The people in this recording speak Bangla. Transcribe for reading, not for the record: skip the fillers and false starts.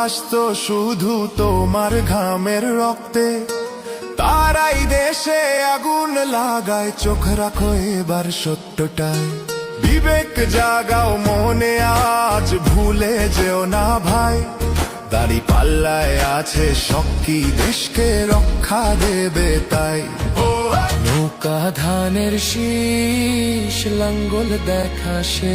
ভাসতো শুধু তোমার ঘামের রক্তে, তারাই দেশে আগুন লাগায়। চোখ রাখো এবার সত্যটায়, বিবেক জাগাও মনে আজ, ভুলে যেও না ভাই। দাড়ি পাল্লায় আছে শক্তি, দেশকে রক্ষা দেবে তাই। নৌকা ধানের শীষ, লাঙ্গল দেখা সে